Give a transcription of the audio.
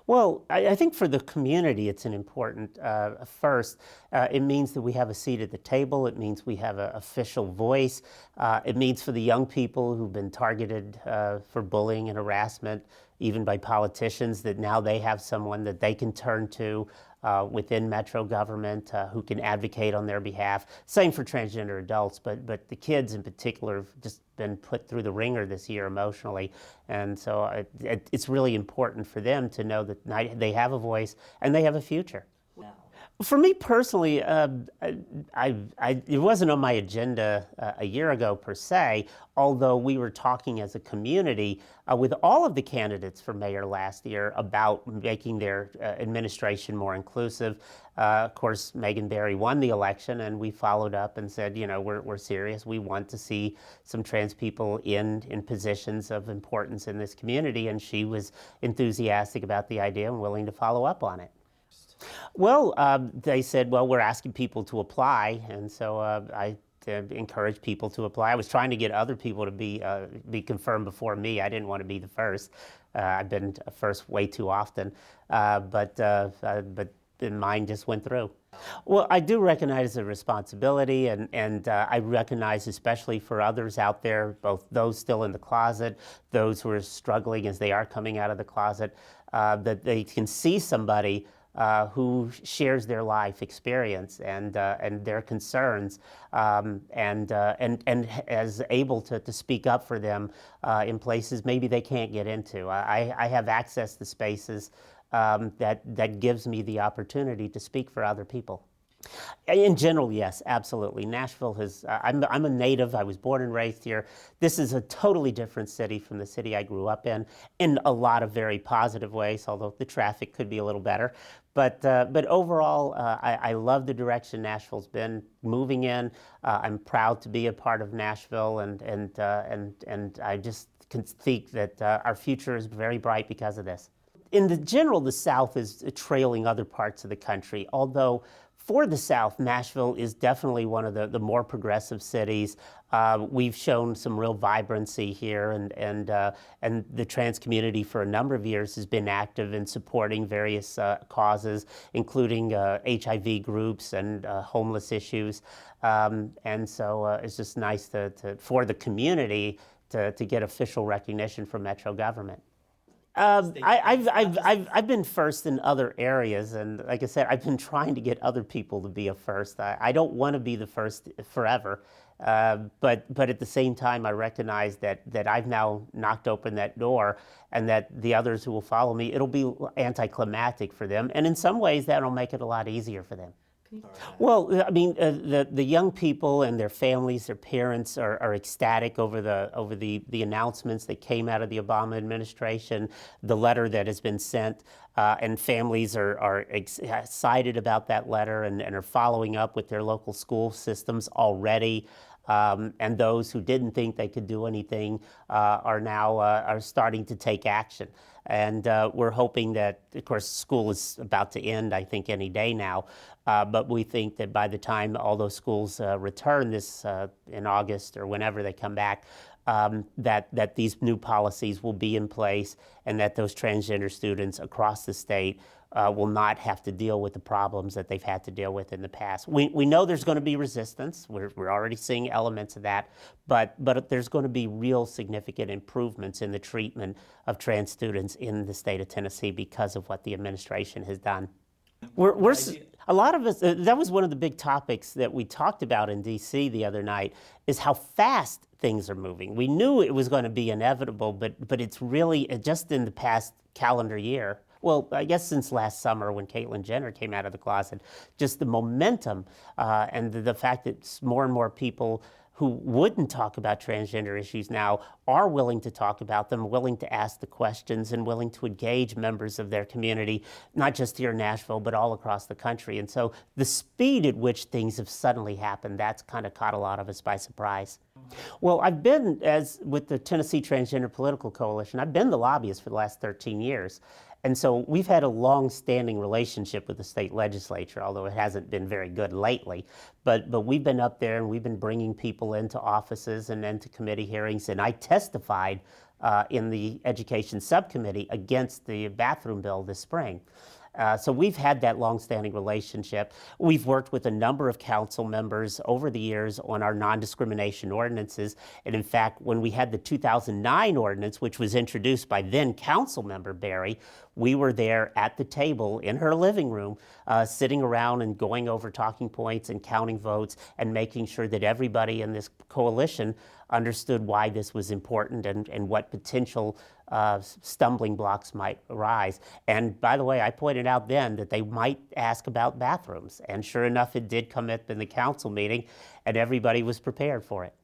Well, I think for the community, it's an important first. It means that we have a seat at the table. It means we have an official voice. It means for the young people who've been targeted for bullying and harassment, even by politicians, that now they have someone that they can turn to within Metro government who can advocate on their behalf. Same for transgender adults, but the kids in particular have just been put through the ringer this year emotionally. And so it's really important for them to know that they have a voice and they have a future. For me personally, it wasn't on my agenda a year ago per se, although we were talking as a community with all of the candidates for mayor last year about making their administration more inclusive. Of course, Megan Barry won the election, and we followed up and said, you know, we're serious. We want to see some trans people in positions of importance in this community, and she was enthusiastic about the idea and willing to follow up on it. Well, they said, well, we're asking people to apply, and so I encouraged people to apply. I was trying to get other people to be confirmed before me. I didn't want to be the first. I've been first way too often, but mine just went through. Well, I do recognize the responsibility, and I recognize, especially for others out there, both those still in the closet, those who are struggling as they are coming out of the closet, that they can see somebody who shares their life experience and their concerns, and is able to speak up for them in places maybe they can't get into. I have access to spaces that gives me the opportunity to speak for other people. In general, yes, absolutely. Nashville has, I'm a native, I was born and raised here. This is a totally different city from the city I grew up in a lot of very positive ways, although the traffic could be a little better. But overall, I love the direction Nashville's been moving in. I'm proud to be a part of Nashville, and I just can think that our future is very bright because of this. In the general, the South is trailing other parts of the country, although for the South, Nashville is definitely one of the more progressive cities. We've shown some real vibrancy here, and the trans community for a number of years has been active in supporting various causes, including HIV groups and homeless issues. And so it's just nice for the community to get official recognition from Metro government. I've been first in other areas, and like I said, I've been trying to get other people to be a first. I don't want to be the first forever, but at the same time, I recognize that I've now knocked open that door, and that the others who will follow me, it'll be anticlimactic for them, and in some ways, that'll make it a lot easier for them. Well, I mean, the young people and their families, their parents are ecstatic over the announcements that came out of the Obama administration, the letter that has been sent, and families are excited about that letter and are following up with their local school systems already. And those who didn't think they could do anything are now starting to take action. And we're hoping that, of course, school is about to end, I think, any day now. But we think that by the time all those schools return this in August or whenever they come back, that these new policies will be in place, and that those transgender students across the state will not have to deal with the problems that they've had to deal with in the past. We know there's going to be resistance. We're already seeing elements of that, but there's going to be real significant improvements in the treatment of trans students in the state of Tennessee because of what the administration has done. A lot of us, that was one of the big topics that we talked about in D.C. the other night, is how fast things are moving. We knew it was going to be inevitable, but it's really just in the past calendar year. Well, I guess since last summer when Caitlyn Jenner came out of the closet, just the momentum and the fact that more and more people who wouldn't talk about transgender issues now are willing to talk about them, willing to ask the questions, and willing to engage members of their community, not just here in Nashville, but all across the country. And so the speed at which things have suddenly happened, that's kind of caught a lot of us by surprise. Well, I've been, with the Tennessee Transgender Political Coalition, I've been the lobbyist for the last 13 years. And so we've had a long-standing relationship with the state legislature, although it hasn't been very good lately. But we've been up there, and we've been bringing people into offices and into committee hearings. And I testified in the Education Subcommittee against the bathroom bill this spring. So we've had that longstanding relationship. We've worked with a number of council members over the years on our non-discrimination ordinances. And in fact, when we had the 2009 ordinance, which was introduced by then council member Barry, we were there at the table in her living room, sitting around and going over talking points and counting votes and making sure that everybody in this coalition understood why this was important and what potential stumbling blocks might arise. And by the way, I pointed out then that they might ask about bathrooms. And sure enough, it did come up in the council meeting, and everybody was prepared for it.